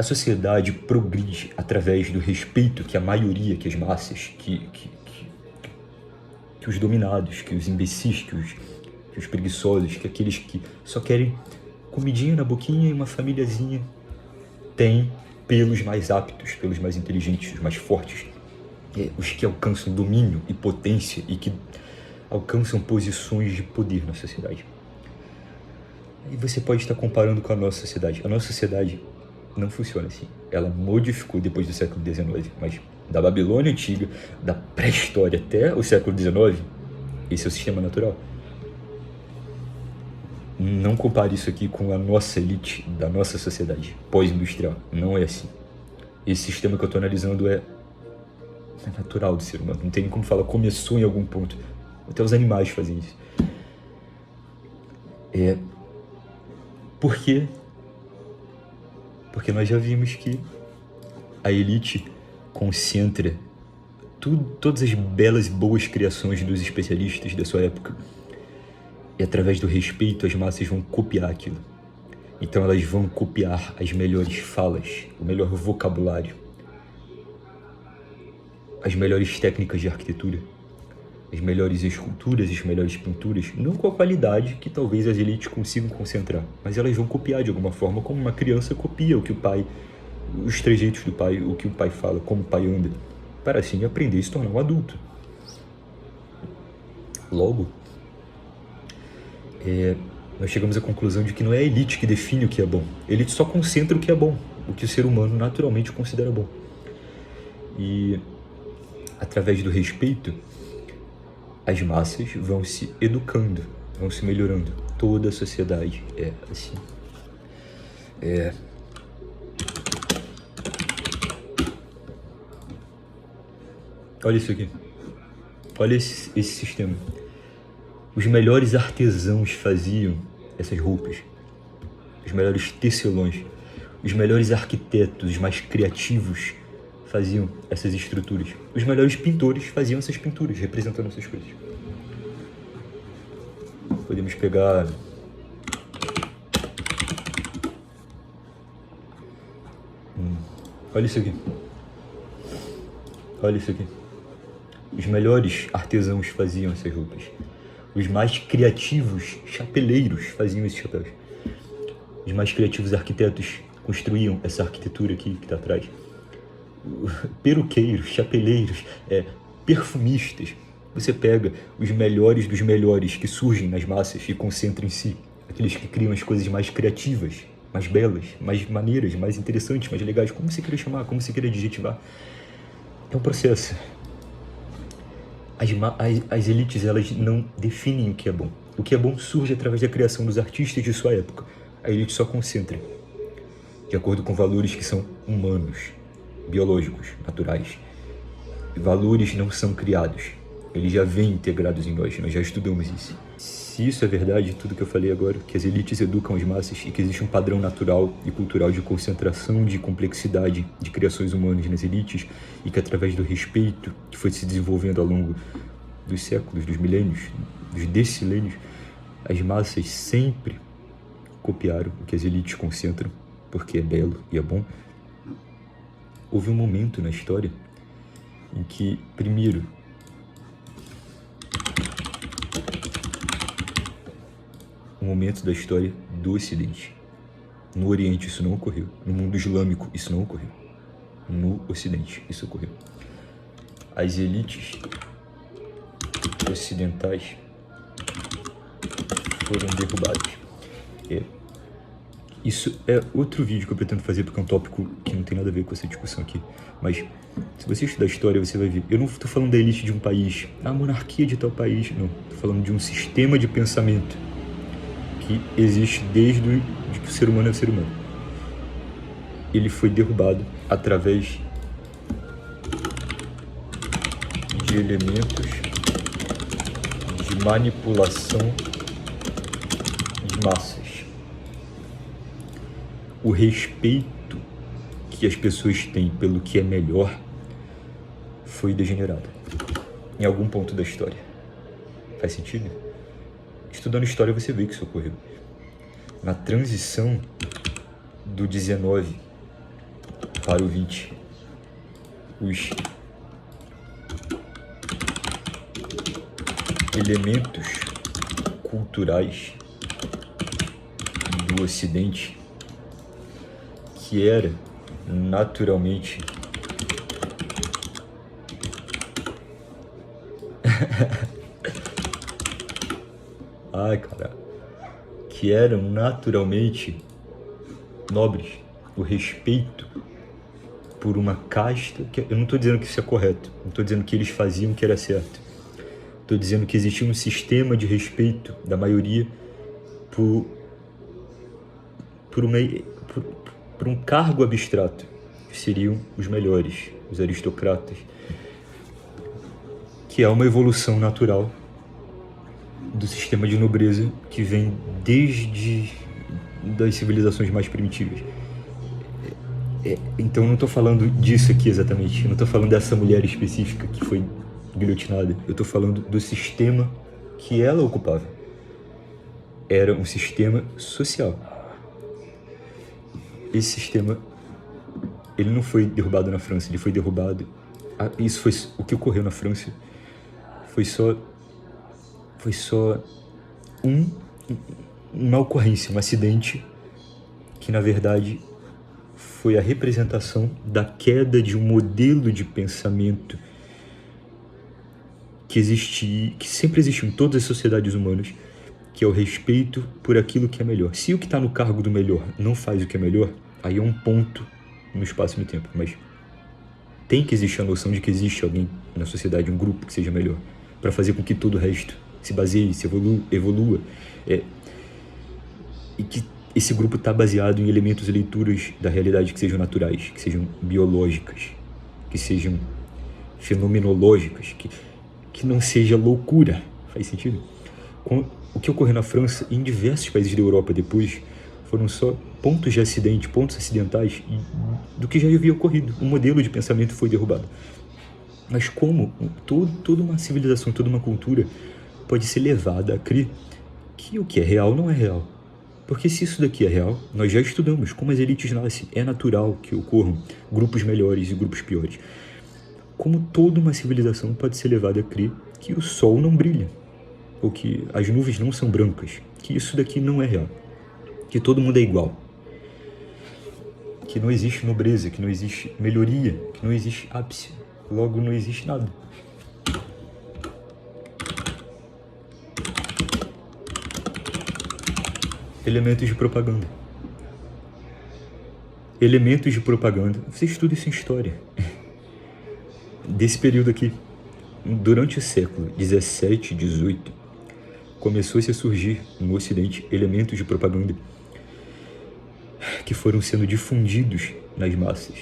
A sociedade progride através do respeito que a maioria, que as massas, que os dominados, que os imbecis, que os preguiçosos, que aqueles que só querem comidinha na boquinha e uma famíliazinha, têm pelos mais aptos, pelos mais inteligentes, os mais fortes, os que alcançam domínio e potência e que alcançam posições de poder na sociedade. E você pode estar comparando com a nossa sociedade. A nossa sociedade não funciona assim. Ela modificou depois do século XIX, mas da Babilônia Antiga, da pré-história até o século XIX, esse é o sistema natural. Não compare isso aqui com a nossa elite da nossa sociedade pós-industrial. Não é assim. Esse sistema que eu estou analisando é natural do ser humano. Não tem nem como falar começou em algum ponto. Até os animais fazem isso. Por quê? Porque nós já vimos que a elite concentra todas as belas e boas criações dos especialistas da sua época. E através do respeito, as massas vão copiar aquilo. Então elas vão copiar as melhores falas, o melhor vocabulário, as melhores técnicas de arquitetura, as melhores esculturas, as melhores pinturas, não com a qualidade que talvez as elites consigam concentrar, mas elas vão copiar de alguma forma, como uma criança copia o que o pai, os trejeitos do pai, o que o pai fala, como o pai anda, para assim aprender a se tornar um adulto. Logo, nós chegamos à conclusão de que não é a elite que define o que é bom. A elite só concentra o que é bom, o que o ser humano naturalmente considera bom. E, através do respeito, as massas vão se educando, vão se melhorando. Toda a sociedade é assim. Olha isso aqui. Olha esse sistema. Os melhores artesãos faziam essas roupas. Os melhores tecelões. Os melhores arquitetos, os mais criativos faziam essas estruturas. Os melhores pintores faziam essas pinturas, representando essas coisas. Podemos pegar... Olha isso aqui. Olha isso aqui. Os melhores artesãos faziam essas roupas. Os mais criativos chapeleiros faziam esses chapéus. Os mais criativos arquitetos construíam essa arquitetura aqui que está atrás. Peruqueiros, chapeleiros, perfumistas. Você pega os melhores dos melhores que surgem nas massas e concentra em si. Aqueles que criam as coisas mais criativas, mais belas, mais maneiras, mais interessantes, mais legais. Como você queira chamar, como você queira adjetivar. É um processo. As elites, elas não definem o que é bom. O que é bom surge através da criação dos artistas de sua época. A elite só concentra, de acordo com valores que são humanos, biológicos, naturais. Valores não são criados. Eles já vêm integrados em nós já estudamos isso. Se isso é verdade, tudo que eu falei agora, que as elites educam as massas e que existe um padrão natural e cultural de concentração, de complexidade de criações humanas nas elites e que através do respeito que foi se desenvolvendo ao longo dos séculos, dos milênios, dos decilênios, as massas sempre copiaram o que as elites concentram, porque é belo e é bom. Houve um momento na história em que, primeiro, um momento da história do Ocidente. No Oriente isso não ocorreu. No mundo islâmico isso não ocorreu. No Ocidente isso ocorreu. As elites ocidentais foram derrubadas. Isso é outro vídeo que eu pretendo fazer porque é um tópico que não tem nada a ver com essa discussão aqui. Mas se você estudar história você vai ver. Eu não estou falando da elite de um país, a monarquia de tal país, não. Estou falando de um sistema de pensamento que existe desde que o ser humano é o ser humano. Ele foi derrubado através de elementos de manipulação de massas. O respeito que as pessoas têm pelo que é melhor foi degenerado em algum ponto da história. Faz sentido? Estudando história você vê que isso ocorreu. Na transição do 19 para o 20. Os elementos culturais do Ocidente, que era naturalmente que eram naturalmente nobres, o respeito por uma casta, que eu não estou dizendo que isso é correto, não estou dizendo que eles faziam o que era certo, estou dizendo que existia um sistema de respeito da maioria por um cargo abstrato, que seriam os melhores, os aristocratas, que é uma evolução natural do sistema de nobreza que vem desde das civilizações mais primitivas. Então eu não estou falando disso aqui exatamente, eu não estou falando dessa mulher específica que foi guilhotinada, eu estou falando do sistema que ela ocupava. Era um sistema social. Esse sistema, ele não foi derrubado na França, ele foi derrubado... Isso foi o que ocorreu na França. Foi só uma ocorrência, um acidente que, na verdade, foi a representação da queda de um modelo de pensamento que sempre existiu em todas as sociedades humanas, que é o respeito por aquilo que é melhor. Se o que está no cargo do melhor não faz o que é melhor, aí é um ponto no espaço e no tempo, mas tem que existir a noção de que existe alguém na sociedade, um grupo que seja melhor, para fazer com que todo o resto se baseie, se evolua. E que esse grupo está baseado em elementos e leituras da realidade que sejam naturais, que sejam biológicas, que sejam fenomenológicas, que não seja loucura. Faz sentido? O que ocorreu na França e em diversos países da Europa depois foram só pontos de acidente, pontos acidentais do que já havia ocorrido. O modelo de pensamento foi derrubado. Mas como toda uma civilização, toda uma cultura pode ser levada a crer que o que é real não é real? Porque se isso daqui é real, nós já estudamos como as elites nascem. É natural que ocorram grupos melhores e grupos piores. Como toda uma civilização pode ser levada a crer que o sol não brilha, ou que as nuvens não são brancas, que isso daqui não é real, que todo mundo é igual, que não existe nobreza, que não existe melhoria, que não existe ápice, logo não existe nada. Elementos de propaganda. Elementos de propaganda. Você estuda isso em história. Desse período aqui. Durante o século 17 e 18, começou-se a surgir no Ocidente elementos de propaganda que foram sendo difundidos nas massas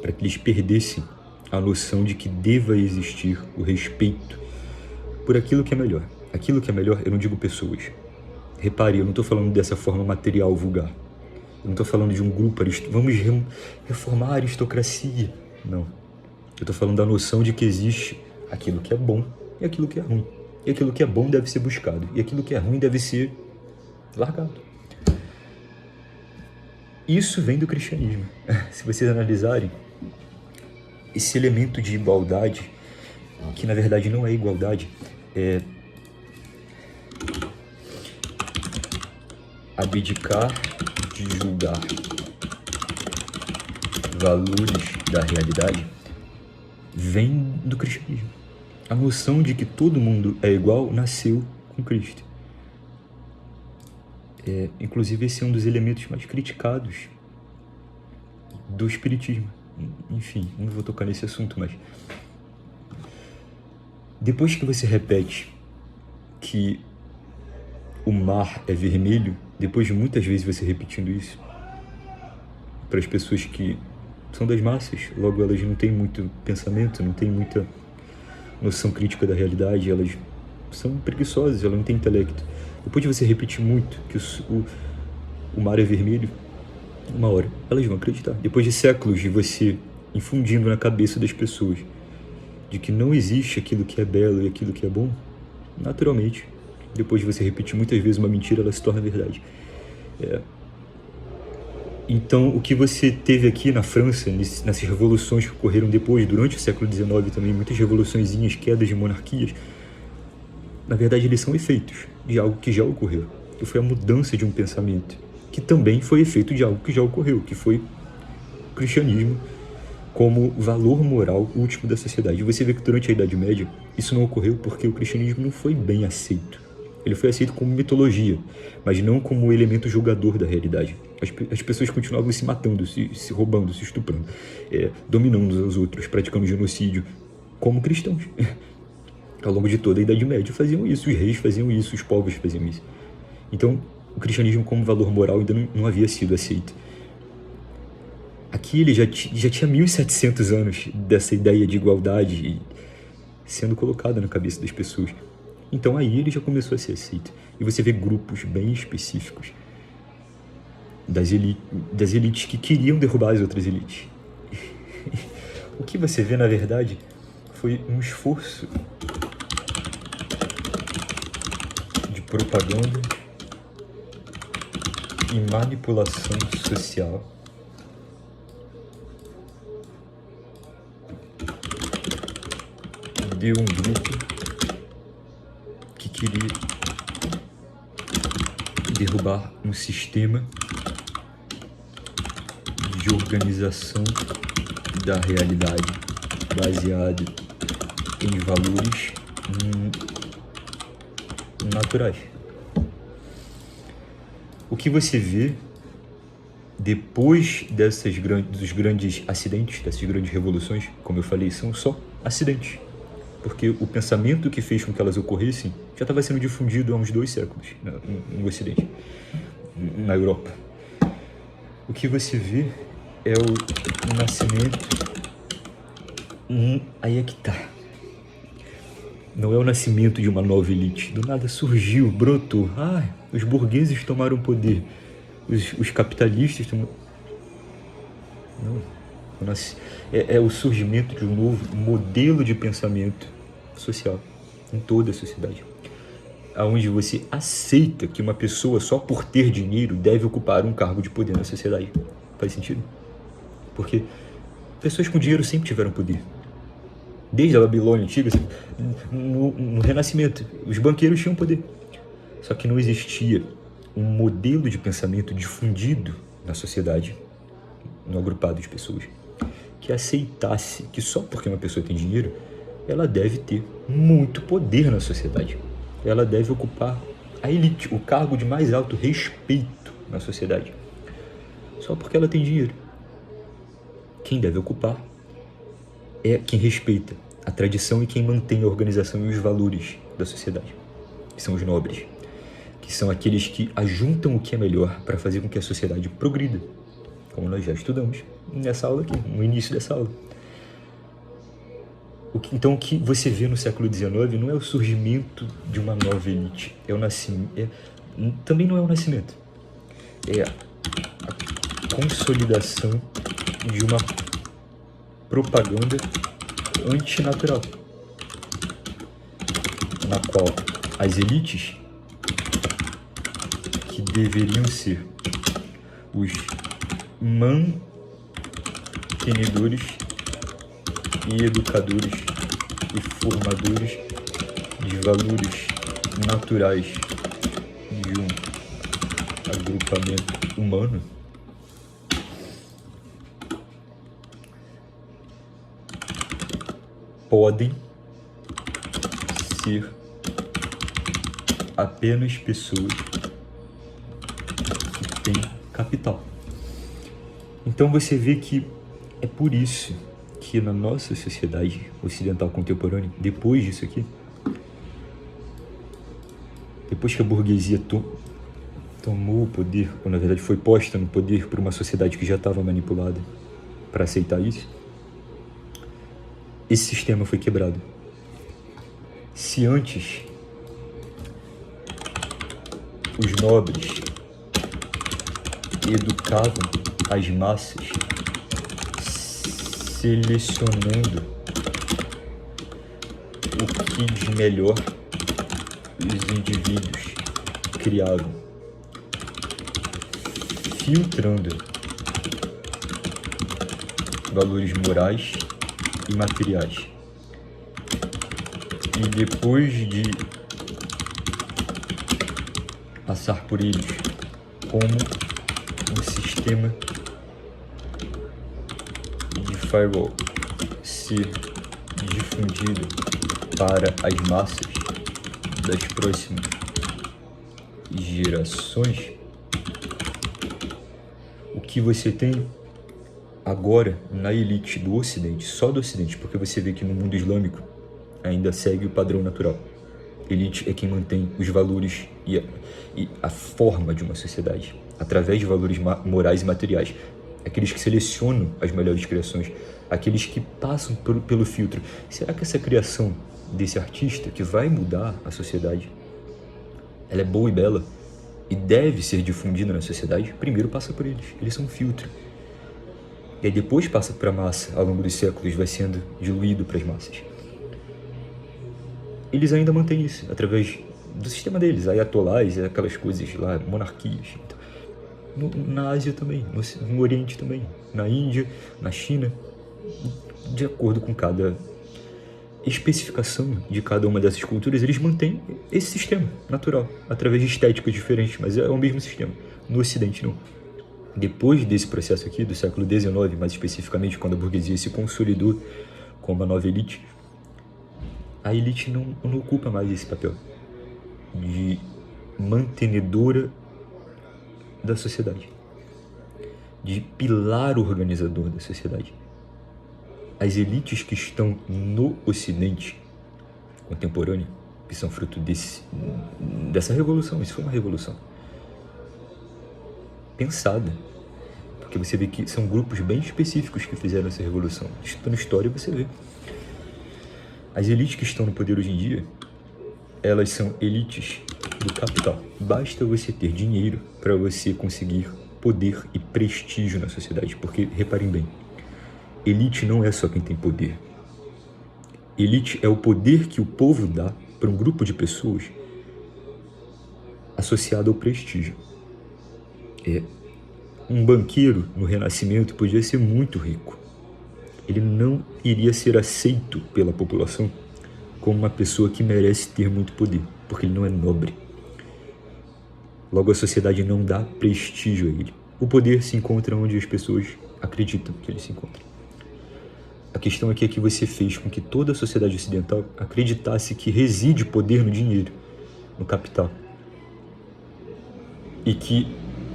para que eles perdessem a noção de que deva existir o respeito por aquilo que é melhor. Aquilo que é melhor, eu não digo pessoas. Repare, eu não estou falando dessa forma material vulgar. Eu não estou falando de um grupo, vamos reformar a aristocracia. Não. Eu estou falando da noção de que existe aquilo que é bom e aquilo que é ruim. E aquilo que é bom deve ser buscado. E aquilo que é ruim deve ser largado. Isso vem do cristianismo. Se vocês analisarem, esse elemento de igualdade, que na verdade não é igualdade, é abdicar de julgar valores da realidade, vem do cristianismo. A noção de que todo mundo é igual nasceu com Cristo. Inclusive, esse é um dos elementos mais criticados do espiritismo. Enfim, não vou tocar nesse assunto, mas depois que você repete que o mar é vermelho, depois de muitas vezes você repetindo isso para as pessoas que são das massas, logo elas não têm muito pensamento, não têm muita noção crítica da realidade, elas são preguiçosas, elas não têm intelecto. Depois de você repetir muito que o mar é vermelho, uma hora elas vão acreditar. Depois de séculos de você infundindo na cabeça das pessoas de que não existe aquilo que é belo e aquilo que é bom, naturalmente, depois de você repetir muitas vezes uma mentira, ela se torna verdade. Então, o que você teve aqui na França, nessas revoluções que ocorreram depois, durante o século XIX também, muitas revoluçõezinhas, quedas de monarquias, na verdade eles são efeitos de algo que já ocorreu, que foi a mudança de um pensamento, que também foi efeito de algo que já ocorreu, que foi o cristianismo como valor moral último da sociedade. E você vê que durante a Idade Média isso não ocorreu porque o cristianismo não foi bem aceito. Ele foi aceito como mitologia, mas não como elemento julgador da realidade. As pessoas continuavam se matando, se roubando, se estuprando, dominando uns aos outros, praticando genocídio, como cristãos. Ao longo de toda a Idade Média faziam isso, os reis faziam isso, os povos faziam isso. Então, o cristianismo como valor moral ainda não havia sido aceito. Aqui ele já tinha 1700 anos dessa ideia de igualdade sendo colocada na cabeça das pessoas. Então aí ele já começou a ser aceito. E você vê grupos bem específicos das elites que queriam derrubar as outras elites. O que você vê, na verdade, foi um esforço de propaganda e manipulação social de um grupo que queria derrubar um sistema de organização da realidade baseado em valores naturais. O que você vê depois dos grandes acidentes, dessas grandes revoluções, como eu falei, são só acidentes. Porque o pensamento que fez com que elas ocorressem já estava sendo difundido há uns 2 séculos no Ocidente, na Europa. O que você vê é o nascimento... Aí é que tá. Não é o nascimento de uma nova elite. Do nada surgiu, brotou. Os burgueses tomaram poder. Os capitalistas tomaram... Não. É o surgimento de um novo modelo de pensamento social em toda a sociedade, onde você aceita que uma pessoa só por ter dinheiro deve ocupar um cargo de poder na sociedade. Faz sentido? Porque pessoas com dinheiro sempre tiveram poder. Desde a Babilônia antiga, no Renascimento, os banqueiros tinham poder. Só que não existia um modelo de pensamento difundido na sociedade, no agrupado de pessoas, que aceitasse que só porque uma pessoa tem dinheiro, ela deve ter muito poder na sociedade. Ela deve ocupar a elite, o cargo de mais alto respeito na sociedade, só porque ela tem dinheiro. Quem deve ocupar é quem respeita a tradição e quem mantém a organização e os valores da sociedade, que são os nobres, que são aqueles que ajuntam o que é melhor para fazer com que a sociedade progrida, como nós já estudamos nessa aula aqui, no início dessa aula. Então, o que você vê no século XIX não é o surgimento de uma nova elite, é o nascimento, também não é o nascimento, é a consolidação de uma propaganda antinatural, na qual as elites, que deveriam ser os mantenedores e educadores e formadores de valores naturais de um agrupamento humano, podem ser apenas pessoas que têm capital. Então você vê que é por isso que na nossa sociedade ocidental contemporânea, depois disso aqui, depois que a burguesia tomou o poder, ou na verdade foi posta no poder por uma sociedade que já estava manipulada para aceitar isso, esse sistema foi quebrado. Se antes os nobres educavam as massas selecionando o que de melhor os indivíduos criavam, filtrando valores morais e materiais. E depois de passar por eles como um sistema de firewall ser difundido para as massas das próximas gerações, o que você tem agora na elite do Ocidente, só do Ocidente, porque você vê que no mundo islâmico ainda segue o padrão natural. Elite é quem mantém os valores e a forma de uma sociedade, através de valores morais e materiais. Aqueles que selecionam as melhores criações, aqueles que passam pelo filtro. Será que essa criação desse artista, que vai mudar a sociedade, ela é boa e bela e deve ser difundida na sociedade? Primeiro passa por eles, eles são um filtro. E aí depois passa para a massa, ao longo dos séculos, vai sendo diluído para as massas. Eles ainda mantêm isso, através do sistema deles, ayatolás, aquelas coisas lá, monarquias. Então, na Ásia também, no Oriente também, na Índia, na China, de acordo com cada especificação de cada uma dessas culturas, eles mantêm esse sistema natural, através de estéticas diferentes, mas é o mesmo sistema. No Ocidente, não. Depois desse processo aqui, do século XIX, mais especificamente, quando a burguesia se consolidou como a nova elite, a elite não ocupa mais esse papel de mantenedora da sociedade, de pilar organizador da sociedade. As elites que estão no Ocidente contemporâneo, que são fruto dessa revolução, isso foi uma revolução pensada, porque você vê que são grupos bem específicos que fizeram essa revolução. Estudando história, você vê. As elites que estão no poder hoje em dia, elas são elites do capital. Basta você ter dinheiro para você conseguir poder e prestígio na sociedade, porque, reparem bem, elite não é só quem tem poder. Elite é o poder que o povo dá para um grupo de pessoas associado ao prestígio. Um banqueiro no Renascimento podia ser muito rico. Ele não iria ser aceito pela população como uma pessoa que merece ter muito poder, porque ele não é nobre. Logo, a sociedade não dá prestígio a ele. O poder se encontra onde as pessoas acreditam que ele se encontra. A questão aqui é que você fez com que toda a sociedade ocidental acreditasse que reside poder no dinheiro, no capital. E que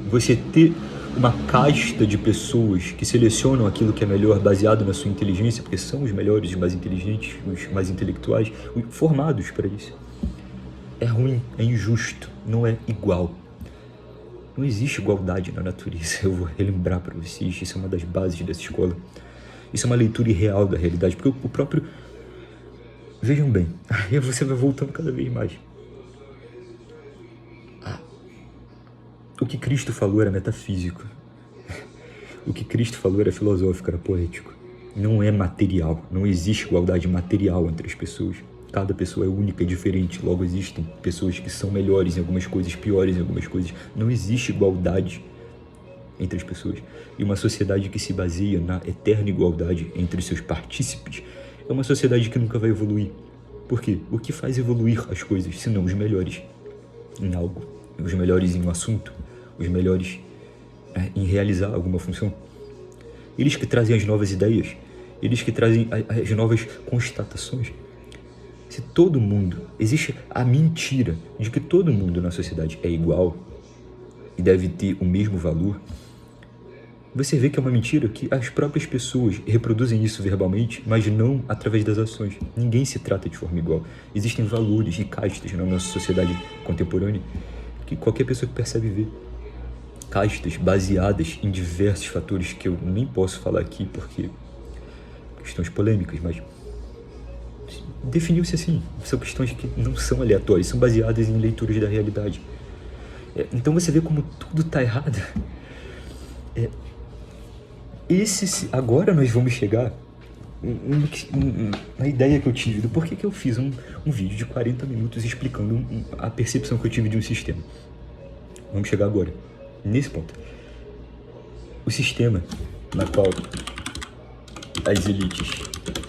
você ter uma casta de pessoas que selecionam aquilo que é melhor baseado na sua inteligência, porque são os melhores, os mais inteligentes, os mais intelectuais, formados para isso. É ruim, é injusto, não é igual. Não existe igualdade na natureza. Eu vou relembrar para vocês, isso é uma das bases dessa escola. Isso é uma leitura irreal da realidade, porque o próprio... Vejam bem, aí você vai voltando cada vez mais. O que Cristo falou era metafísico. O que Cristo falou era filosófico, era poético. Não é material. Não existe igualdade material entre as pessoas. Cada pessoa é única e diferente. Logo, existem pessoas que são melhores em algumas coisas, piores em algumas coisas. Não existe igualdade entre as pessoas. E uma sociedade que se baseia na eterna igualdade entre seus partícipes é uma sociedade que nunca vai evoluir. Por quê? O que faz evoluir as coisas, se não os melhores em algo? Os melhores em um assunto? Os melhores em realizar alguma função? Eles que trazem as novas ideias, eles que trazem as novas constatações. Se todo mundo... Existe a mentira de que todo mundo na sociedade é igual e deve ter o mesmo valor. Você vê que é uma mentira, que as próprias pessoas reproduzem isso verbalmente, mas não através das ações. Ninguém se trata de forma igual. Existem valores e castas na nossa sociedade contemporânea que qualquer pessoa que percebe vê. Castas baseadas em diversos fatores que eu nem posso falar aqui porque questões polêmicas, mas definiu-se assim. São questões que não são aleatórias, são baseadas em leituras da realidade. Então você vê como tudo está errado. Agora nós vamos chegar na ideia que eu tive do porquê que eu fiz um vídeo de 40 minutos explicando a percepção que eu tive de um sistema. Vamos chegar agora, nesse ponto. O sistema na qual as elites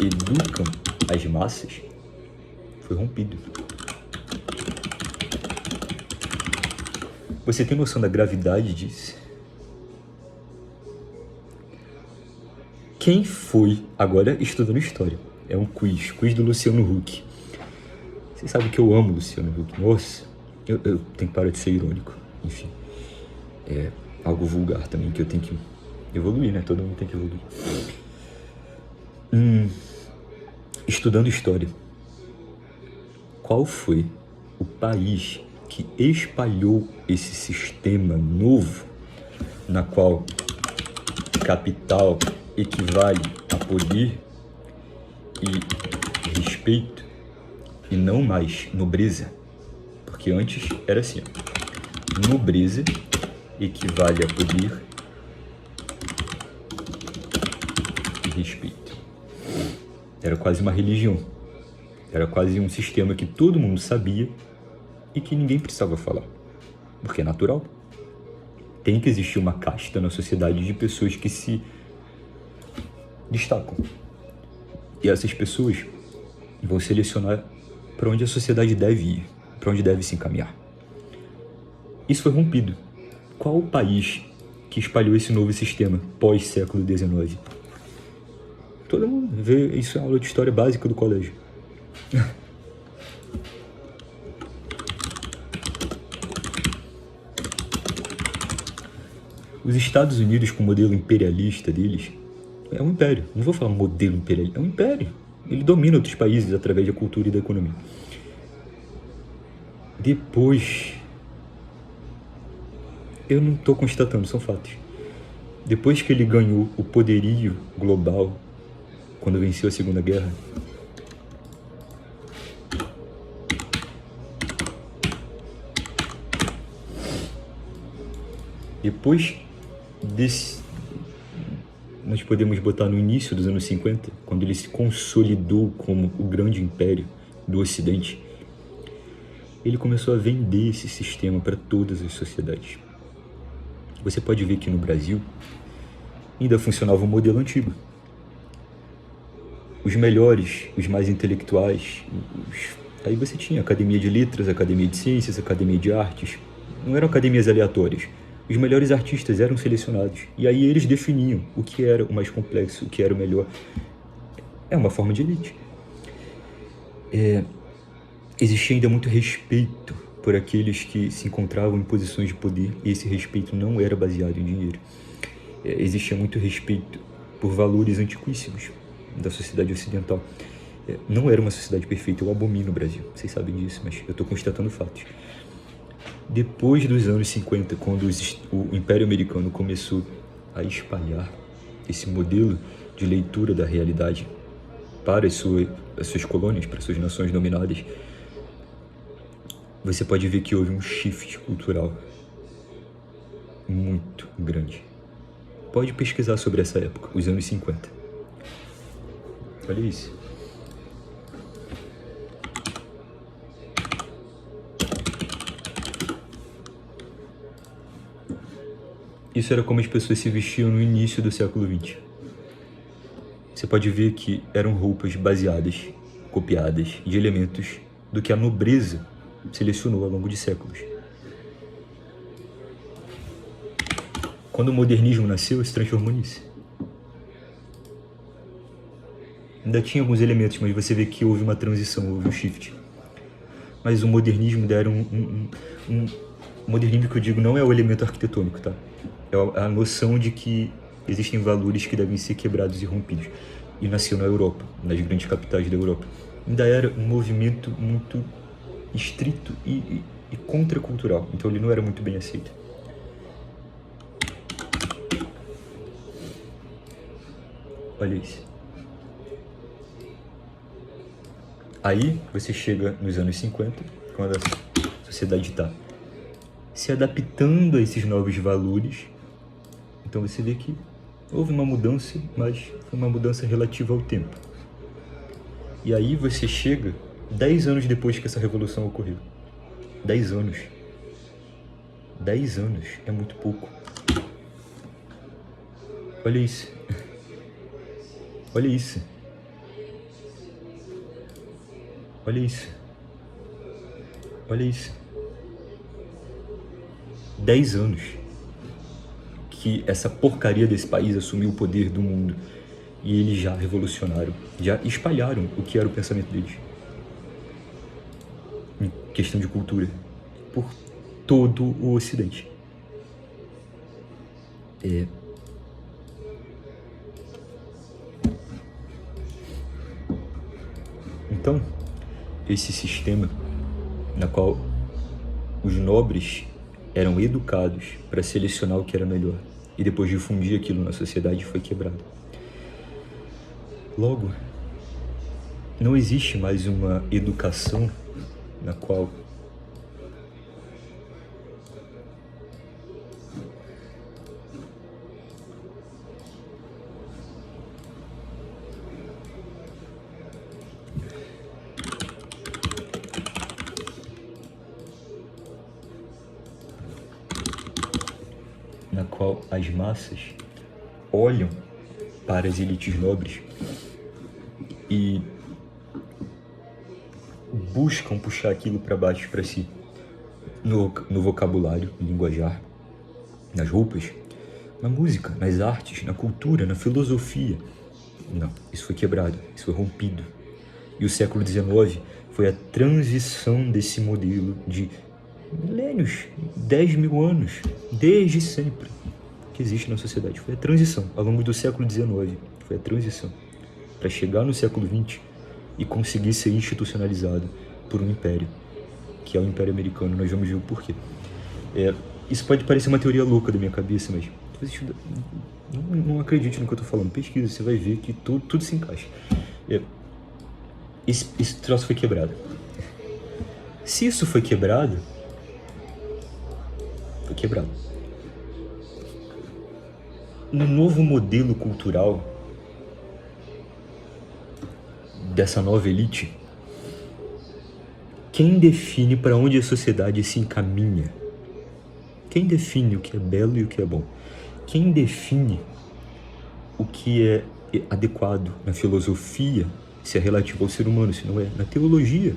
educam as massas foi rompido. Você tem noção da gravidade disso? Quem foi, agora estudando história, é um quiz do Luciano Huck. Vocês sabem que eu amo o Luciano Huck. Nossa, eu tenho que parar de ser irônico. Enfim, é algo vulgar também que eu tenho que evoluir, né? Todo mundo tem que evoluir. Estudando história, qual foi o país que espalhou esse sistema novo na qual capital equivale a poder e respeito e não mais nobreza? Porque antes era assim, nobreza equivale a poder e respeito. Era quase uma religião, era quase um sistema que todo mundo sabia e que ninguém precisava falar, porque é natural. Tem que existir uma casta na sociedade de pessoas que se destacam. E essas pessoas vão selecionar para onde a sociedade deve ir, para onde deve se encaminhar. Isso foi rompido. Qual o país que espalhou esse novo sistema pós-século XIX? Todo mundo vê isso em aula de história básica do colégio. Os Estados Unidos, com o modelo imperialista deles, é um império. Não vou falar modelo imperialista, é um império. Ele domina outros países através da cultura e da economia. Depois, eu não estou constatando, são fatos. Depois que ele ganhou o poderio global, quando venceu a Segunda Guerra, depois desse, nós podemos botar no início dos anos 50, quando ele se consolidou como o grande império do Ocidente, ele começou a vender esse sistema para todas as sociedades. Você pode ver que no Brasil ainda funcionava o modelo antigo. Os melhores, os mais intelectuais, aí você tinha Academia de Letras, Academia de Ciências, Academia de Artes, não eram academias aleatórias. Os melhores artistas eram selecionados, e aí eles definiam o que era o mais complexo, o que era o melhor. É uma forma de elite. Existia ainda muito respeito por aqueles que se encontravam em posições de poder, e esse respeito não era baseado em dinheiro. Existia muito respeito por valores antiquíssimos da sociedade ocidental. Não era uma sociedade perfeita, eu abomino o Brasil, vocês sabem disso, mas eu estou constatando fatos. Depois dos anos 50, quando o Império Americano começou a espalhar esse modelo de leitura da realidade para as suas colônias, para as suas nações dominadas, você pode ver que houve um shift cultural muito grande. Pode pesquisar sobre essa época, os anos 50. Olha isso. Isso era como as pessoas se vestiam no início do século XX. Você pode ver que eram roupas baseadas, copiadas de elementos do que a nobreza selecionou ao longo de séculos. Quando o modernismo nasceu, se transformou nisso. Ainda tinha alguns elementos, mas você vê que houve uma transição, houve um shift. Mas o modernismo era um modernismo que eu digo não é o elemento arquitetônico, tá? É a noção de que existem valores que devem ser quebrados e rompidos. E nasceu na Europa, nas grandes capitais da Europa. Ainda era um movimento muito estrito e contracultural, então ele não era muito bem aceito. Olha isso. Aí você chega nos anos 50, quando a sociedade está se adaptando a esses novos valores. Então você vê que houve uma mudança, mas foi uma mudança relativa ao tempo. E aí você chega 10 anos depois que essa revolução ocorreu. 10 anos. 10 anos é muito pouco. Olha isso. Olha isso. Olha isso. Olha isso. 10 anos que essa porcaria desse país assumiu o poder do mundo e eles já revolucionaram, já espalharam o que era o pensamento deles em questão de cultura por todo o Ocidente. Então, esse sistema na qual os nobres eram educados para selecionar o que era melhor e depois difundir aquilo na sociedade foi quebrado. Logo, não existe mais uma educação na qual as massas olham para as elites nobres e buscam puxar aquilo para baixo para si, no vocabulário, no linguajar, nas roupas, na música, nas artes, na cultura, na filosofia. Não, isso foi quebrado, isso foi rompido. E o século XIX foi a transição desse modelo de milênios, 10 mil anos, desde sempre, que existe na sociedade. Foi a transição, ao longo do século XIX, foi a transição, para chegar no século XX e conseguir ser institucionalizado por um império, que é o Império Americano. Nós vamos ver o porquê. Isso pode parecer uma teoria louca da minha cabeça, mas não acredite no que eu tô falando. Pesquisa, você vai ver que tudo se encaixa. Esse troço foi quebrado. Se isso foi quebrado, foi quebrado. No novo modelo cultural dessa nova elite, quem define para onde a sociedade se encaminha? Quem define o que é belo e o que é bom? Quem define o que é adequado na filosofia, se é relativo ao ser humano, se não é? Na teologia,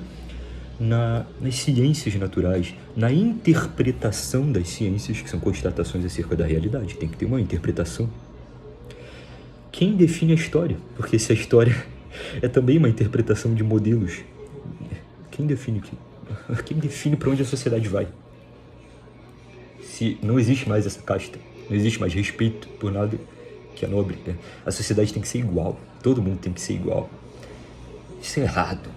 nas ciências naturais, na interpretação das ciências, que são constatações acerca da realidade. Tem que ter uma interpretação. Quem define a história? Porque se a história é também uma interpretação de modelos, quem define o que? Quem define para onde a sociedade vai? Se não existe mais essa casta, não existe mais respeito por nada que é nobre, a sociedade tem que ser igual, todo mundo tem que ser igual. Isso é errado.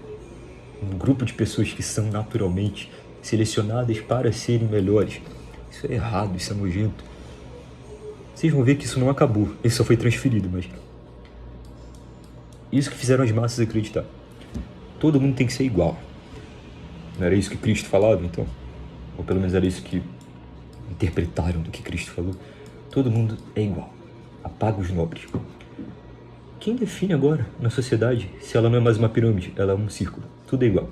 Um grupo de pessoas que são naturalmente selecionadas para serem melhores, isso é errado, isso é nojento. Vocês vão ver que isso não acabou, isso só foi transferido, mas isso que fizeram as massas acreditar. Todo mundo tem que ser igual. Não era isso que Cristo falava, então? Ou pelo menos era isso que interpretaram do que Cristo falou. Todo mundo é igual. Apaga os nobres. Quem define agora na sociedade se ela não é mais uma pirâmide, ela é um círculo? Tudo é igual.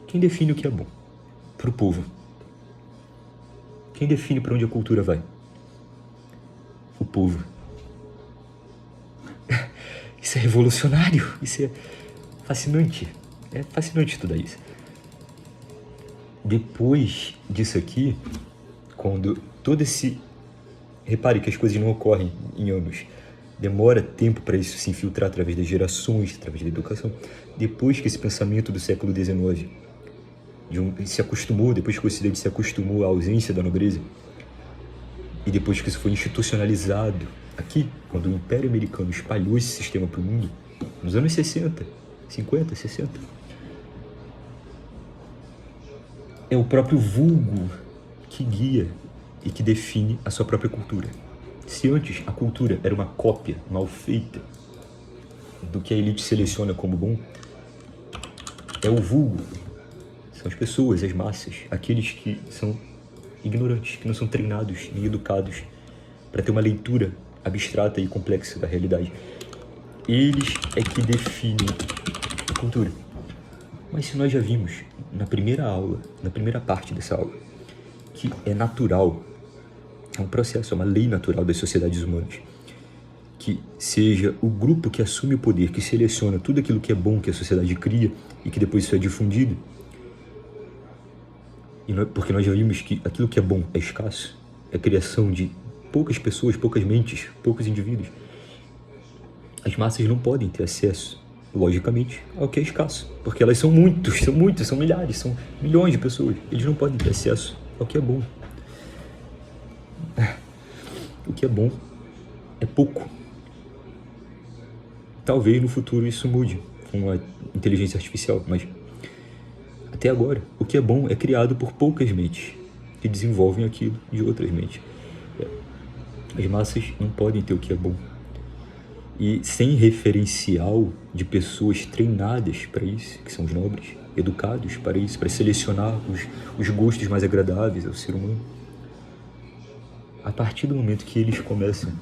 Quem define o que é bom para o povo? Quem define para onde a cultura vai? O povo. Isso é revolucionário, isso é fascinante. É fascinante estudar isso. Depois disso aqui, quando todo esse... Repare que as coisas não ocorrem em anos. Demora tempo para isso se infiltrar através das gerações, através da educação. Depois que esse pensamento do século XIX se acostumou, depois que o Ocidente se acostumou à ausência da nobreza, e depois que isso foi institucionalizado aqui, quando o Império Americano espalhou esse sistema para o mundo, nos anos 60, 50, 60, é o próprio vulgo que guia e que define a sua própria cultura. Se antes a cultura era uma cópia mal feita do que a elite seleciona como bom, é o vulgo, são as pessoas, as massas, aqueles que são ignorantes, que não são treinados nem educados para ter uma leitura abstrata e complexa da realidade. Eles é que definem a cultura. Mas se nós já vimos na primeira aula, na primeira parte dessa aula, que é natural, é um processo, é uma lei natural das sociedades humanas, que seja o grupo que assume o poder, que seleciona tudo aquilo que é bom que a sociedade cria e que depois isso é difundido. Porque nós já vimos que aquilo que é bom é escasso, é a criação de poucas pessoas, poucas mentes, poucos indivíduos. As massas não podem ter acesso, logicamente, ao que é escasso, porque elas são muitos, são milhares, são milhões de pessoas. Eles não podem ter acesso ao que é bom. O que é bom é pouco. Talvez no futuro isso mude com a inteligência artificial, mas até agora, o que é bom é criado por poucas mentes que desenvolvem aquilo de outras mentes. As massas não podem ter o que é bom. E sem referencial de pessoas treinadas para isso, que são os nobres, educados para isso, para selecionar os gostos mais agradáveis ao ser humano, a partir do momento que eles começam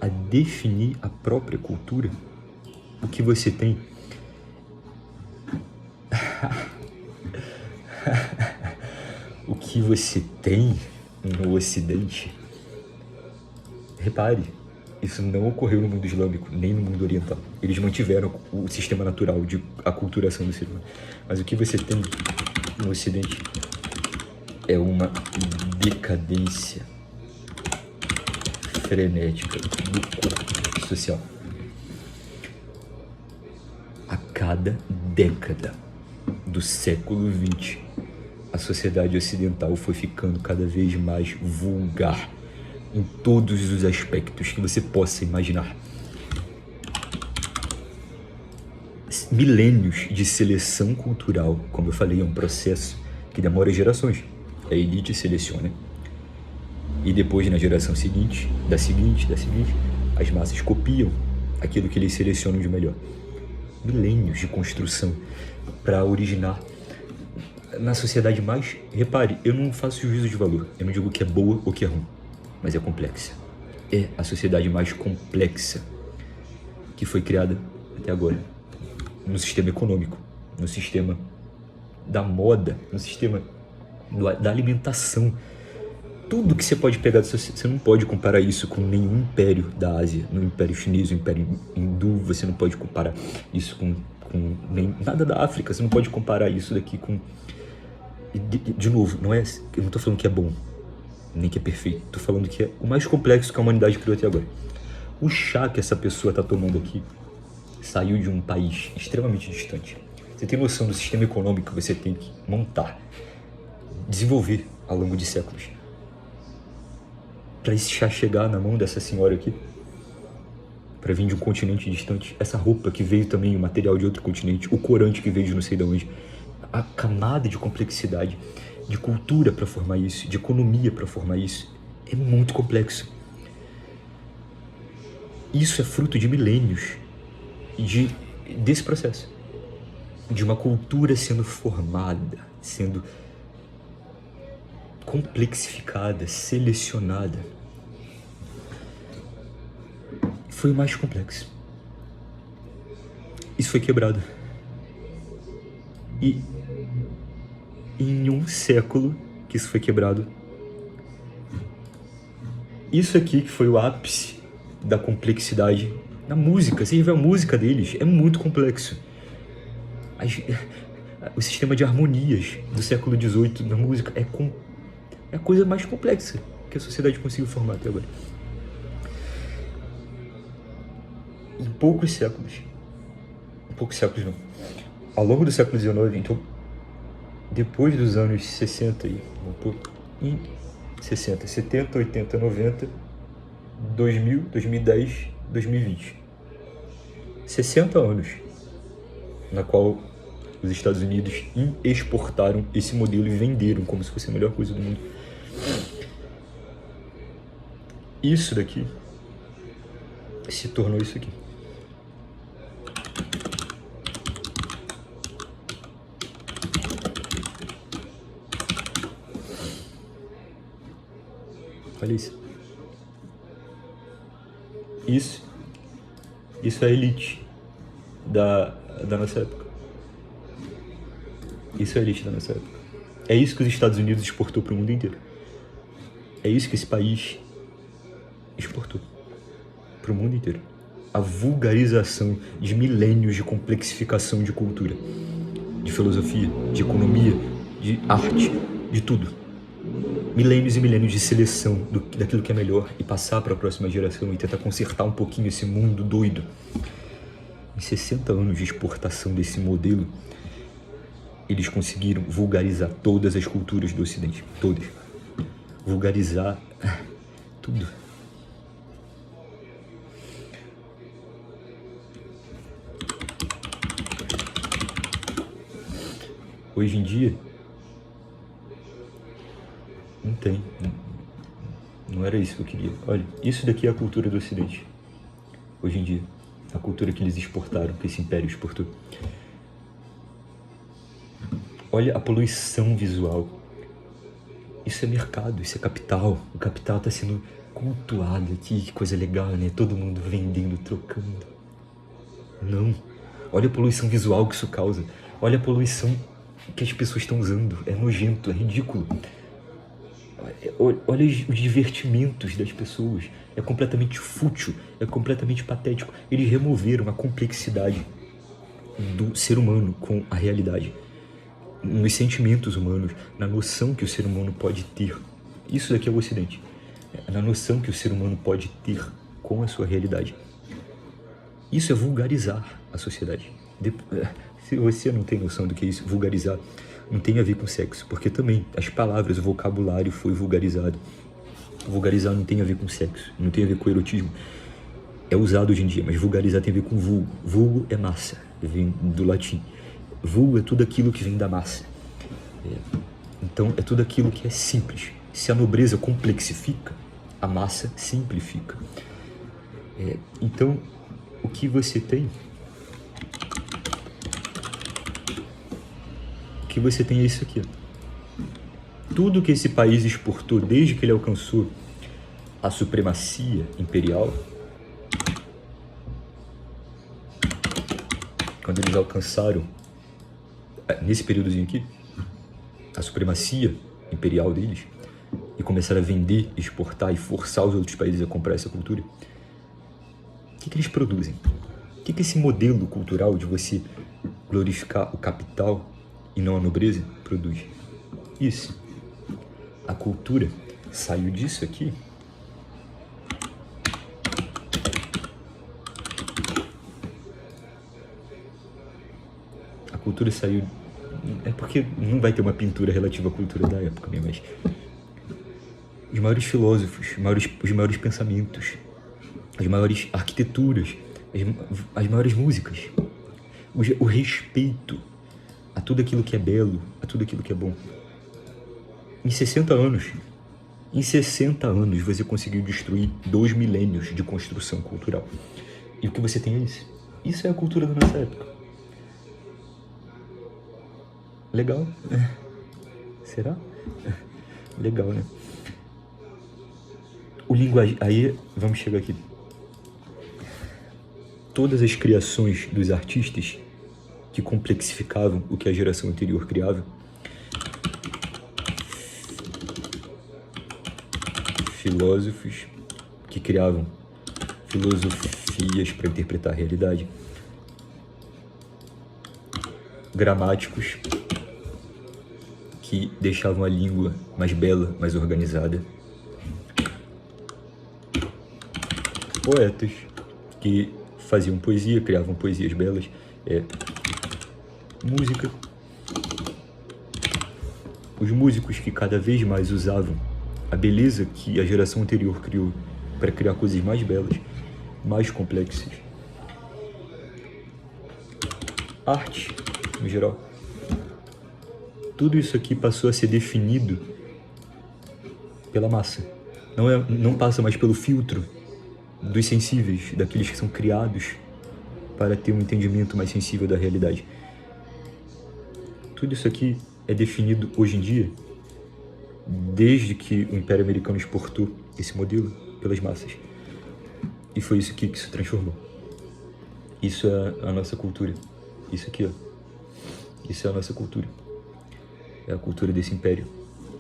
a definir a própria cultura, o que você tem o que você tem no Ocidente, repare, isso não ocorreu no mundo islâmico, nem no mundo oriental. Eles mantiveram o sistema natural de aculturação do ser humano. Mas o que você tem no Ocidente é uma decadência frenética do corpo social. A cada década do século XX, a sociedade ocidental foi ficando cada vez mais vulgar em todos os aspectos que você possa imaginar. Milênios de seleção cultural, como eu falei, é um processo que demora gerações. A elite seleciona. E depois, na geração seguinte, da seguinte, as massas copiam aquilo que eles selecionam de melhor. Milênios de construção para originar na sociedade mais... Repare, eu não faço juízo de valor. Eu não digo que é boa ou que é ruim, mas é complexa. É a sociedade mais complexa que foi criada até agora. No sistema econômico, no sistema da moda, no sistema da alimentação. Tudo que você pode pegar, você não pode comparar isso com nenhum império da Ásia, no império chinês, no império hindu, você não pode comparar isso com nem nada da África, você não pode comparar isso daqui com... De novo, eu não tô falando que é bom, nem que é perfeito, tô falando que é o mais complexo que a humanidade criou até agora. O chá que essa pessoa tá tomando aqui saiu de um país extremamente distante. Você tem noção do sistema econômico que você tem que montar, desenvolver ao longo de séculos, para esse chá chegar na mão dessa senhora aqui, para vir de um continente distante, essa roupa que veio também, o material de outro continente, o corante que veio de não sei de onde, a camada de complexidade, de cultura para formar isso, de economia para formar isso, é muito complexo. Isso é fruto de milênios desse processo, de uma cultura sendo formada, sendo complexificada, selecionada. Foi o mais complexo. Isso foi quebrado. E em um século que isso foi quebrado, isso aqui que foi o ápice da complexidade na música. Você vê a música deles, é muito complexo. O sistema de harmonias do século XVIII na música é a coisa mais complexa que a sociedade conseguiu formar até agora. Em poucos séculos não, ao longo do século XIX, então, depois dos anos 60 em 60, 70, 80, 90, 2000, 2010, 2020. 60 anos na qual os Estados Unidos exportaram esse modelo e venderam como se fosse a melhor coisa do mundo. Isso daqui se tornou isso aqui. Olha isso. Isso é a elite da nossa época. Isso é a elite da nossa época. É isso que os Estados Unidos exportou para o mundo inteiro. É isso que esse país exportou. para o mundo inteiro. A vulgarização de milênios de complexificação de cultura, de filosofia, de economia, de arte, de tudo. Milênios e milênios de seleção daquilo que é melhor e passar para a próxima geração e tentar consertar um pouquinho esse mundo doido. Em 60 anos de exportação desse modelo, eles conseguiram vulgarizar todas as culturas do Ocidente. Todas. Vulgarizar tudo. Hoje em dia, não tem. Não era isso que eu queria. Olha, isso daqui é a cultura do Ocidente. Hoje em dia. A cultura que eles exportaram, que esse império exportou. Olha a poluição visual. Isso é mercado, isso é capital. O capital está sendo cultuado aqui. Que coisa legal, né? Todo mundo vendendo, trocando. Não. Olha a poluição visual que isso causa. Olha a poluição que as pessoas estão usando. É nojento, é ridículo. Olha os divertimentos das pessoas. É completamente fútil, é completamente patético. Eles removeram a complexidade do ser humano com a realidade, nos sentimentos humanos, na noção que o ser humano pode ter. Isso daqui é o Ocidente. Na noção que o ser humano pode ter com a sua realidade. Isso é vulgarizar a sociedade. Se você não tem noção do que é isso, vulgarizar não tem a ver com sexo, porque também as palavras, o vocabulário foi vulgarizado. Vulgarizar não tem a ver com sexo, não tem a ver com erotismo. É usado hoje em dia, mas vulgarizar tem a ver com vulgo. Vulgo é massa, vem do latim. Vulgo é tudo aquilo que vem da massa. Então é tudo aquilo que é simples. Se a nobreza complexifica, a massa simplifica. Então, o que você tem? O que você tem é isso aqui. Tudo que esse país exportou desde que ele alcançou a supremacia imperial, quando eles alcançaram, nesse períodozinho aqui, a supremacia imperial deles, e começaram a vender, exportar e forçar os outros países a comprar essa cultura, o que eles produzem? O que esse modelo cultural de você glorificar o capital e não a nobreza produz? Isso. A cultura saiu disso aqui. A cultura saiu... É porque não vai ter uma pintura relativa à cultura da época, né? Mas os maiores filósofos, os maiores pensamentos, as maiores arquiteturas, as maiores músicas, o respeito a tudo aquilo que é belo, a tudo aquilo que é bom. Em 60 anos você conseguiu destruir 2 milênios de construção cultural. E o que você tem é isso. Isso é a cultura da nossa época. Legal? Será? Legal, né? O linguagem... Aí, vamos chegar aqui. Todas as criações dos artistas que complexificavam o que a geração anterior criava, filósofos que criavam filosofias para interpretar a realidade, gramáticos que deixavam a língua mais bela, mais organizada, poetas que faziam poesia, criavam poesias belas, música, os músicos que cada vez mais usavam a beleza que a geração anterior criou para criar coisas mais belas, mais complexas. Arte, no geral. Tudo isso aqui passou a ser definido pela massa. Não passa mais pelo filtro dos sensíveis, daqueles que são criados para ter um entendimento mais sensível da realidade. Tudo isso aqui é definido hoje em dia desde que o Império Americano exportou esse modelo pelas massas. E foi isso aqui que se transformou. Isso é a nossa cultura. Isso aqui, ó. Isso é a nossa cultura. É a cultura desse império.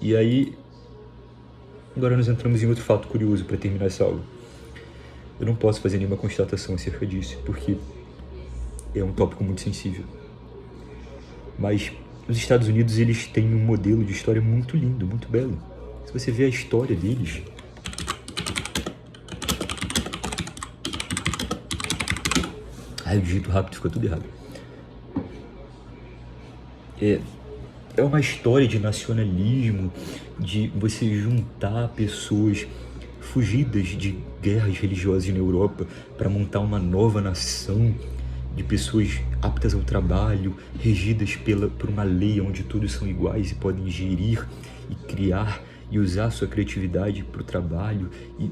E aí, agora nós entramos em outro fato curioso para terminar essa aula. Eu não posso fazer nenhuma constatação acerca disso, porque é um tópico muito sensível. Mas os Estados Unidos, eles têm um modelo de história muito lindo, muito belo. Se você vê a história deles... eu digito rápido, fica tudo errado. É uma história de nacionalismo, de você juntar pessoas fugidas de guerras religiosas na Europa para montar uma nova nação de pessoas aptas ao trabalho, regidas por uma lei onde todos são iguais e podem gerir e criar e usar a sua criatividade para o trabalho e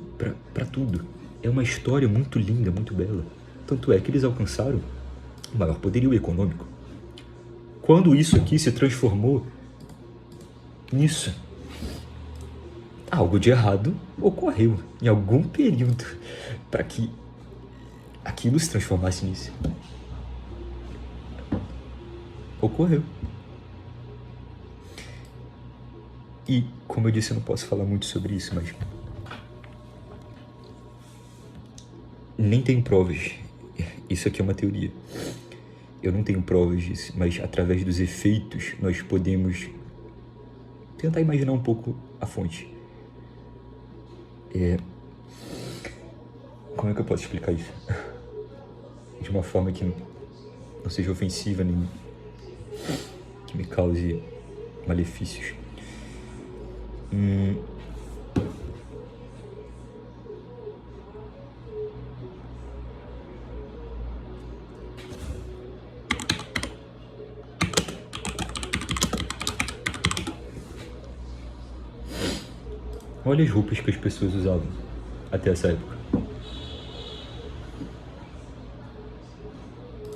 para tudo. É uma história muito linda, muito bela. Tanto é que eles alcançaram o maior poderio econômico. Quando isso aqui se transformou nisso, algo de errado ocorreu em algum período para que aquilo se transformasse nisso. Ocorreu. E, como eu disse, eu não posso falar muito sobre isso, mas nem tenho provas. Isso aqui é uma teoria. Eu não tenho provas disso, mas através dos efeitos nós podemos tentar imaginar um pouco a fonte. Como é que eu posso explicar isso? De uma forma que não seja ofensiva, nem que me cause malefícios. Olha as roupas que as pessoas usavam até essa época.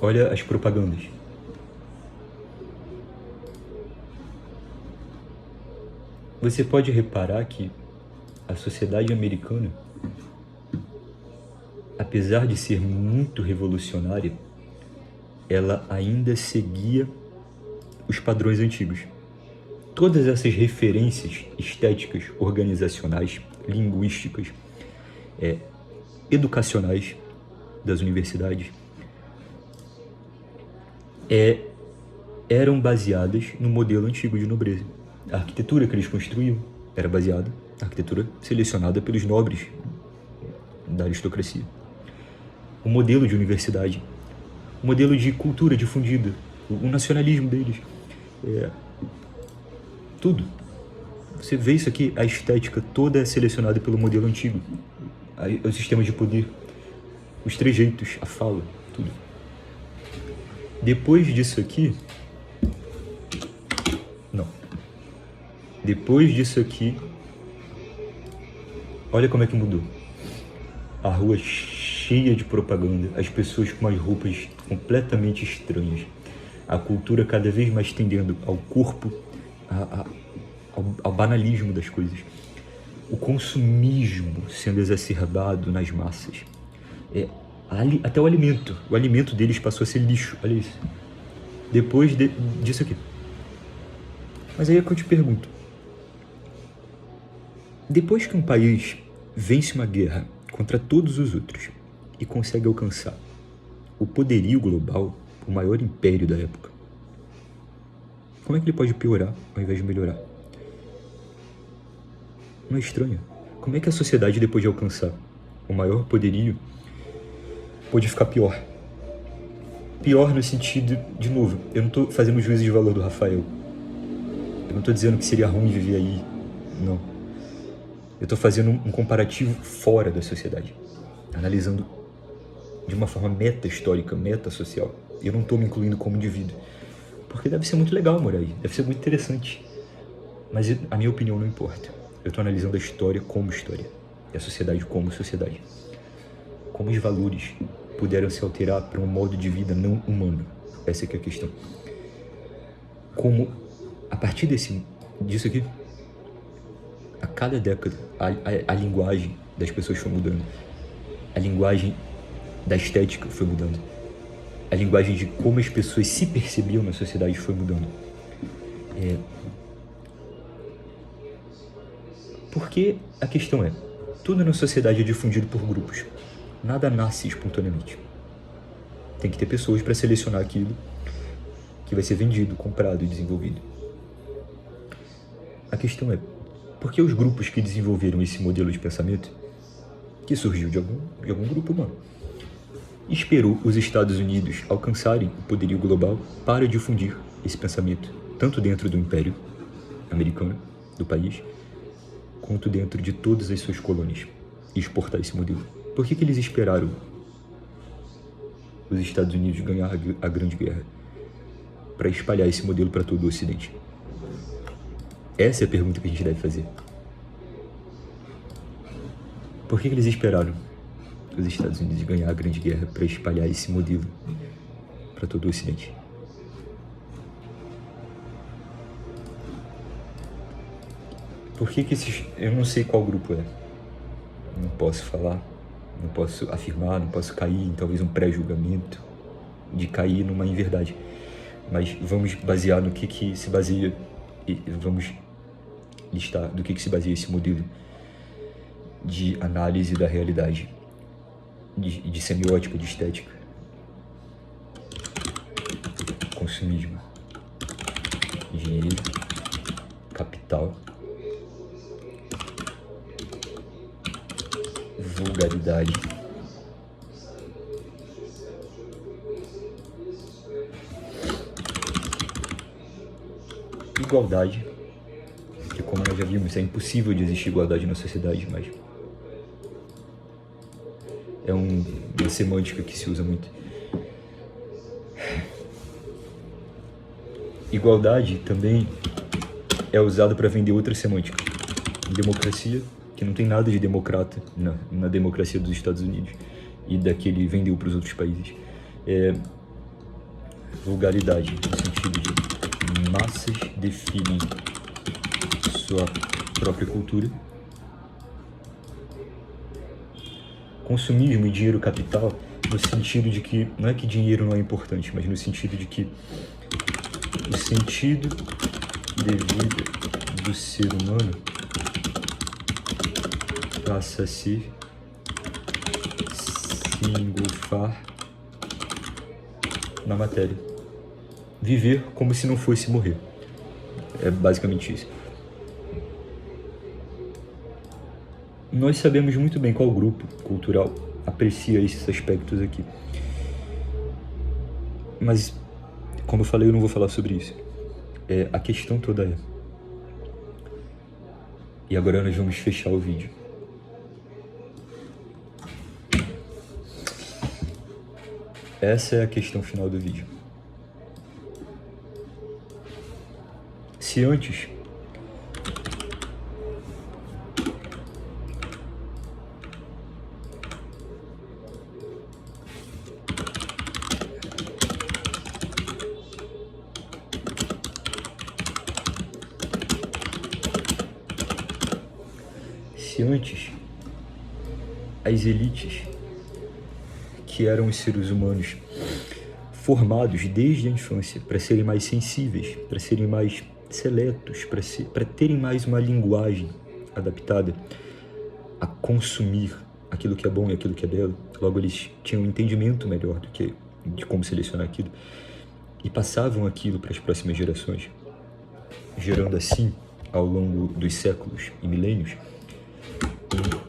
Olha as propagandas. Você pode reparar que a sociedade americana, apesar de ser muito revolucionária, ela ainda seguia os padrões antigos. Todas essas referências estéticas, organizacionais, linguísticas, educacionais das universidades eram baseadas no modelo antigo de nobreza. A arquitetura que eles construíam era baseada na arquitetura selecionada pelos nobres da aristocracia. O modelo de universidade, o modelo de cultura difundida, o nacionalismo deles, tudo. Você vê isso aqui, a estética toda é selecionada pelo modelo antigo. O sistema de poder, os trejeitos, a fala, tudo. Depois disso aqui... Não. Depois disso aqui... Olha como é que mudou. A rua cheia de propaganda, as pessoas com as roupas completamente estranhas, a cultura cada vez mais tendendo ao corpo, ao banalismo das coisas, o consumismo sendo exacerbado nas massas. Até o alimento deles passou a ser lixo, olha isso. Depois disso aqui. Mas aí é que eu te pergunto, depois que um país vence uma guerra contra todos os outros e consegue alcançar o poderio global, o maior império da época, como é que ele pode piorar ao invés de melhorar? Não é estranho? Como é que a sociedade, depois de alcançar o maior poderio, pode ficar pior? Pior no sentido, de novo, eu não estou fazendo juízo de valor do Rafael. Eu não estou dizendo que seria ruim viver aí, não. Eu estou fazendo um comparativo fora da sociedade, analisando de uma forma meta-histórica, meta-social. Eu não estou me incluindo como indivíduo, porque deve ser muito legal morar aí, deve ser muito interessante. Mas a minha opinião não importa. Eu estou analisando a história como história, e a sociedade como sociedade. Como os valores puderam se alterar para um modo de vida não humano. Essa é que é a questão. Como, a partir disso aqui, a cada década, a linguagem das pessoas foi mudando. A linguagem da estética foi mudando. A linguagem de como as pessoas se percebiam na sociedade foi mudando. Porque a questão tudo na sociedade é difundido por grupos. Nada nasce espontaneamente. Tem que ter pessoas para selecionar aquilo que vai ser vendido, comprado e desenvolvido. A questão é, por que os grupos que desenvolveram esse modelo de pensamento, que surgiu de algum grupo humano, esperou os Estados Unidos alcançarem o poderio global para difundir esse pensamento, tanto dentro do Império Americano, do país, quanto dentro de todas as suas colônias, e exportar esse modelo? Por que eles esperaram os Estados Unidos ganhar a Grande Guerra para espalhar esse modelo para todo o Ocidente? Essa é a pergunta que a gente deve fazer. Por que eles esperaram os Estados Unidos ganhar a Grande Guerra para espalhar esse modelo para todo o Ocidente? Por que esses... Eu não sei qual grupo é. Não posso falar, não posso afirmar, não posso cair em talvez um pré-julgamento de cair numa inverdade. Mas vamos basear no que se baseia, e vamos listar do que se baseia esse modelo de análise da realidade, de semiótica, de estética. Consumismo, dinheiro, capital, vulgaridade, igualdade, que, como nós já vimos, é impossível de existir igualdade na sociedade, mas é uma semântica que se usa muito. Igualdade também é usada para vender outra semântica. Democracia, que não tem nada de democrata na democracia dos Estados Unidos e da que ele vendeu para os outros países. Vulgaridade, no sentido de massas definem sua própria cultura. Consumismo e dinheiro capital, no sentido de que, não é que dinheiro não é importante, mas no sentido de que o sentido de vida do ser humano passa a se engolfar na matéria. Viver como se não fosse morrer. É basicamente isso. Nós sabemos muito bem qual grupo cultural aprecia esses aspectos aqui. Mas, como eu falei, eu não vou falar sobre isso. A questão toda é... E agora nós vamos fechar o vídeo. Essa é a questão final do vídeo. Se antes as elites, que eram os seres humanos formados desde a infância para serem mais sensíveis, para serem mais seletos, para terem mais uma linguagem adaptada a consumir aquilo que é bom e aquilo que é belo. Logo, eles tinham um entendimento melhor de como selecionar aquilo e passavam aquilo para as próximas gerações, gerando assim, ao longo dos séculos e milênios, um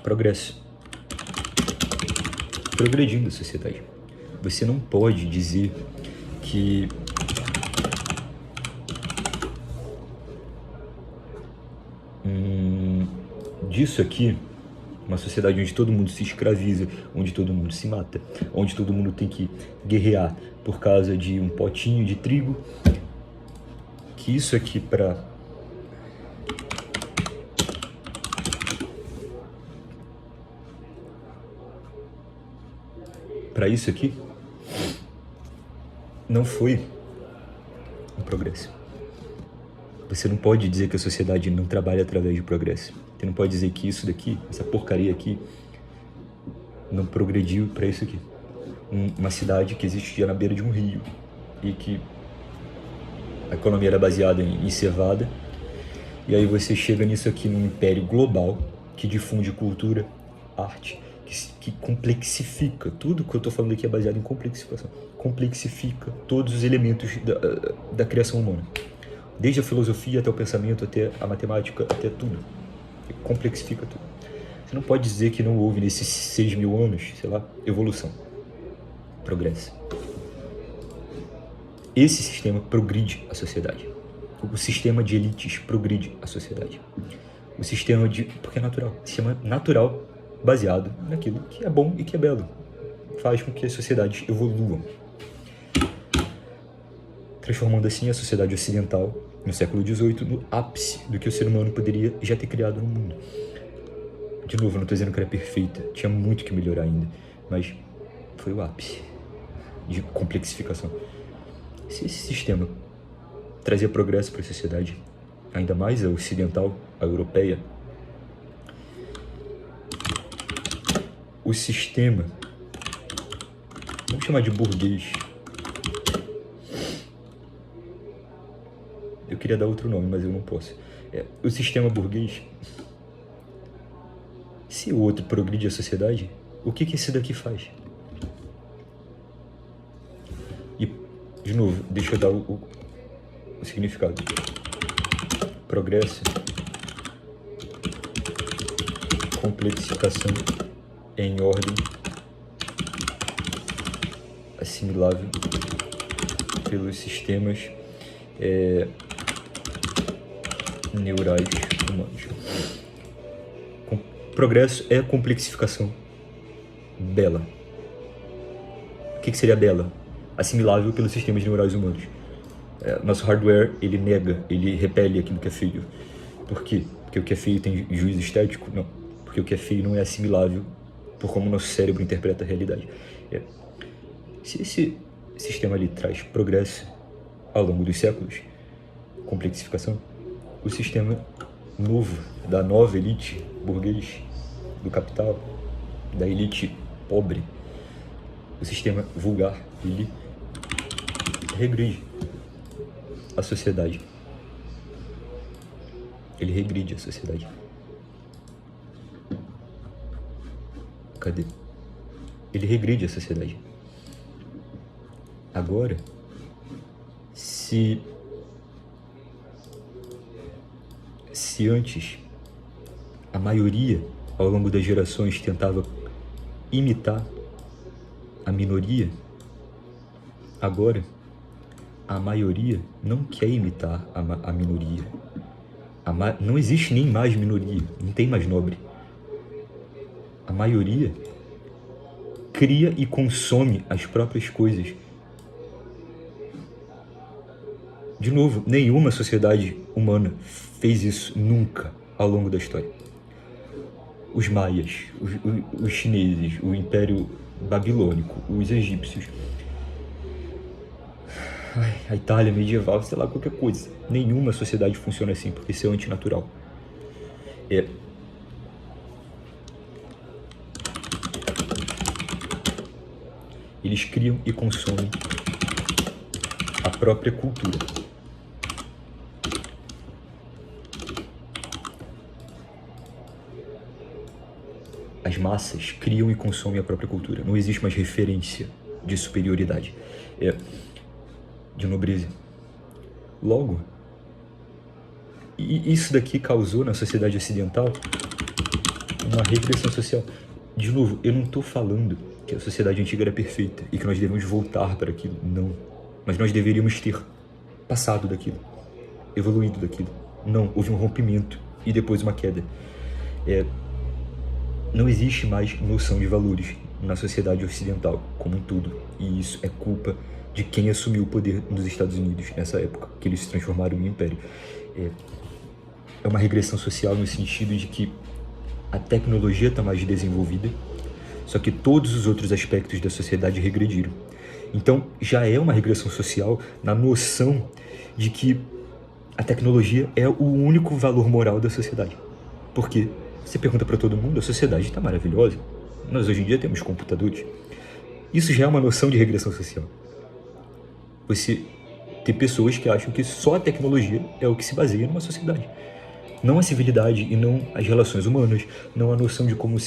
progresso, progredindo a sociedade. Você não pode dizer que disso aqui, uma sociedade onde todo mundo se escraviza, onde todo mundo se mata, onde todo mundo tem que guerrear por causa de um potinho de trigo, que isso aqui para isso aqui não foi um progresso. Você não pode dizer que a sociedade não trabalha através de progresso. Você não pode dizer que isso daqui, essa porcaria aqui, não progrediu para isso aqui. Uma cidade que existia na beira de um rio e que a economia era baseada em cevada, e aí você chega nisso aqui num império global que difunde cultura, arte que complexifica. Tudo que eu estou falando aqui é baseado em complexificação. Complexifica todos os elementos da criação humana. Desde a filosofia até o pensamento, até a matemática, até tudo. Complexifica tudo. Você não pode dizer que não houve nesses 6.000 anos, sei lá, evolução, progresso. Esse sistema progride a sociedade. O sistema de elites progride a sociedade. O sistema porque é natural. O sistema natural baseado naquilo que é bom e que é belo. Faz com que as sociedades evoluam. Transformando assim a sociedade ocidental, no século XVIII, no ápice do que o ser humano poderia já ter criado no mundo. De novo, eu não estou dizendo que era perfeita, tinha muito que melhorar ainda, mas foi o ápice de complexificação. Se esse sistema trazia progresso para a sociedade, ainda mais a ocidental, a europeia, o sistema, vamos chamar de burguês, eu queria dar outro nome, mas eu não posso. O sistema burguês, se o outro progride a sociedade, o que esse daqui faz? E, de novo, deixa eu dar o significado. Progresso, complexificação em ordem assimilável pelos sistemas neurais humanos. Progresso é complexificação bela. O que seria bela? Assimilável pelos sistemas neurais humanos. Nosso hardware, ele nega, ele repele aquilo que é feio. Por quê? Porque o que é feio tem juízo estético? Não. Porque o que é feio não é assimilável por como o nosso cérebro interpreta a realidade. Se esse sistema ali traz progresso ao longo dos séculos, complexificação, o sistema novo, da nova elite burguês, do capital, da elite pobre, o sistema vulgar, ele regride a sociedade. Ele regride a sociedade. Cadê? Ele regride a sociedade. Agora, se antes a maioria, ao longo das gerações, tentava imitar a minoria, agora a maioria não quer imitar a minoria. Não existe nem mais minoria, não tem mais nobre. A maioria cria e consome as próprias coisas. De novo, nenhuma sociedade humana fez isso nunca ao longo da história. Os maias, os chineses, o Império Babilônico, os egípcios, a Itália medieval, sei lá, qualquer coisa. Nenhuma sociedade funciona assim, porque isso é antinatural. Eles criam e consomem a própria cultura. As massas criam e consomem a própria cultura. Não existe mais referência de superioridade, de nobreza. Logo, isso daqui causou na sociedade ocidental uma regressão social. De novo, eu não estou falando que a sociedade antiga era perfeita e que nós devemos voltar para aquilo. Não. Mas nós deveríamos ter passado daquilo, evoluído daquilo. Não, houve um rompimento e depois uma queda. Não existe mais noção de valores na sociedade ocidental como um todo. E isso é culpa de quem assumiu o poder nos Estados Unidos nessa época, que eles se transformaram em império. É uma regressão social no sentido de que a tecnologia está mais desenvolvida, só que todos os outros aspectos da sociedade regrediram. Então, já é uma regressão social na noção de que a tecnologia é o único valor moral da sociedade. Porque você pergunta para todo mundo, a sociedade está maravilhosa, nós hoje em dia temos computadores. Isso já é uma noção de regressão social. Você tem pessoas que acham que só a tecnologia é o que se baseia numa sociedade. Não a civilidade e não as relações humanas, não a noção de como se